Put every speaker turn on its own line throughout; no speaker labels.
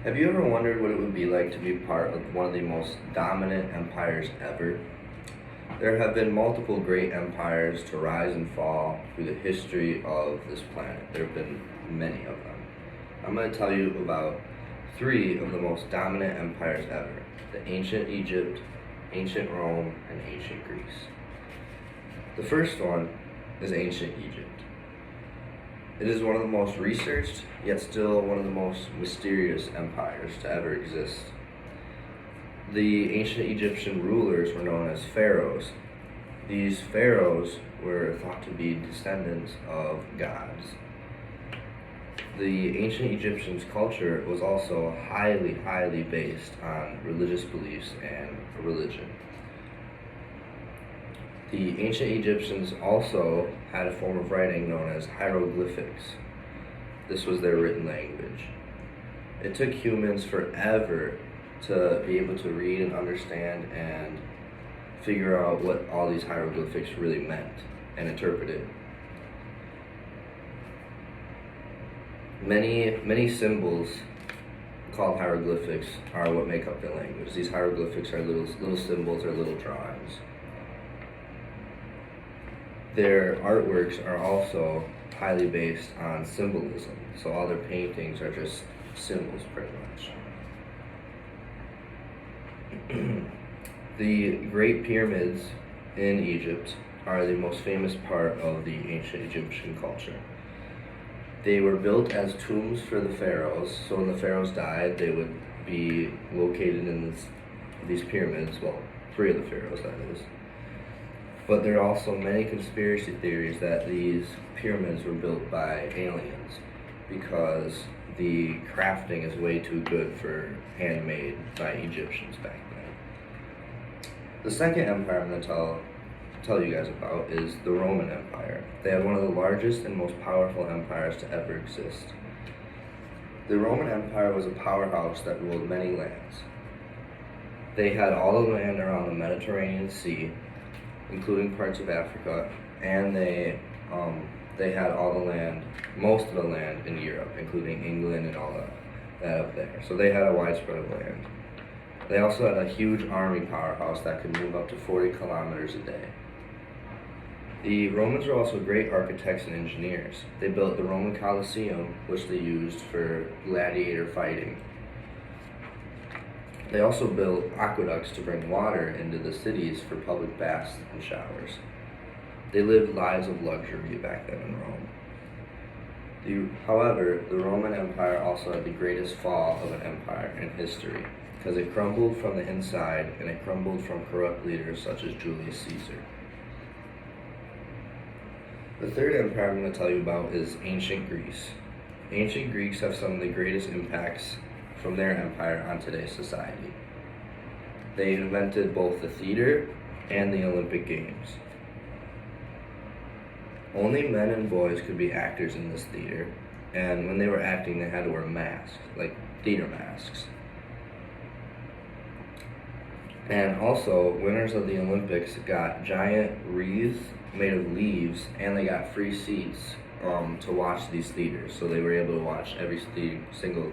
Have you ever wondered what it would be like to be part of one of the most dominant empires ever? There have been multiple great empires to rise and fall through the history of this planet. There have been many of them. I'm going to tell you about three of the most dominant empires ever: the ancient Egypt, ancient Rome, and ancient Greece. The first one is ancient Egypt. It is one of the most researched, yet still one of the most mysterious empires to ever exist. The ancient Egyptian rulers were known as pharaohs. These pharaohs were thought to be descendants of gods. The ancient Egyptians' culture was also highly based on religious beliefs and religion. The ancient Egyptians also had a form of writing known as hieroglyphics. This was their written language. It took humans forever to be able to read and understand and figure out what all these hieroglyphics really meant and interpret it. Many symbols called hieroglyphics are what make up the language. These hieroglyphics are little symbols or little drawings. Their artworks are also highly based on symbolism, so all their paintings are just symbols pretty much. The Great Pyramids in Egypt are the most famous part of the ancient Egyptian culture. They were built as tombs for the pharaohs, so when the pharaohs died, they would be located in these pyramids, well, three of the pharaohs, that is. But there are also many conspiracy theories that these pyramids were built by aliens because the crafting is way too good for handmade by Egyptians back then. The second empire I'm going to tell you guys about is the Roman Empire. They had one of the largest and most powerful empires to ever exist. The Roman Empire was a powerhouse that ruled many lands. They had all the land around the Mediterranean Sea, including parts of Africa, and they had all the land, most of the land in Europe, including England and all that up there. So they had a widespread of land. They also had a huge army powerhouse that could move up to 40 kilometers a day. The Romans were also great architects and engineers. They built the Roman Colosseum, which they used for gladiator fighting. They also built aqueducts to bring water into the cities for public baths and showers. They lived lives of luxury back then in Rome. However, the Roman Empire also had the greatest fall of an empire in history, because it crumbled from the inside, and it crumbled from corrupt leaders such as Julius Caesar. The third empire I'm going to tell you about is ancient Greece. Ancient Greeks have some of the greatest impacts from their empire on today's society. They invented both the theater and the Olympic Games. Only men and boys could be actors in this theater, and when they were acting, they had to wear masks, like theater masks. And also, winners of the Olympics got giant wreaths made of leaves, and they got free seats to watch these theaters, so they were able to watch every single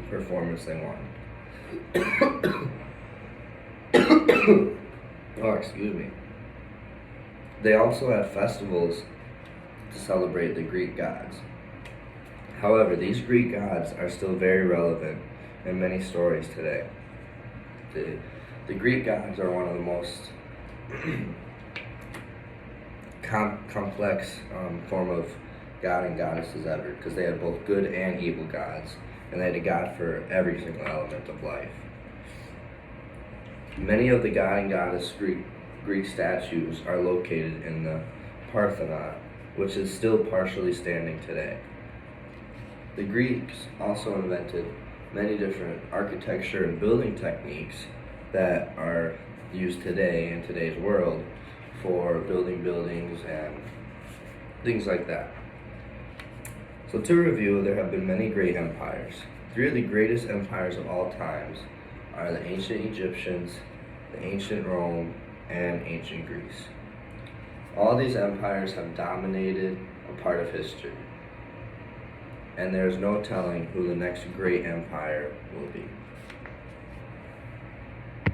performance they wanted. Oh, excuse me. They also had festivals to celebrate the Greek gods. However, these Greek gods are still very relevant in many stories today. The Greek gods are one of the most complex form of god and goddesses ever, because they had both good and evil gods, and they had a god for every single element of life. Many of the god and goddess Greek statues are located in the Parthenon, which is still partially standing today. The Greeks also invented many different architecture and building techniques that are used today in today's world for building buildings and things like that. So to review, there have been many great empires. Three of the greatest empires of all times are the ancient Egyptians, the ancient Rome, and ancient Greece. All these empires have dominated a part of history. and there is no telling who the next great empire will be.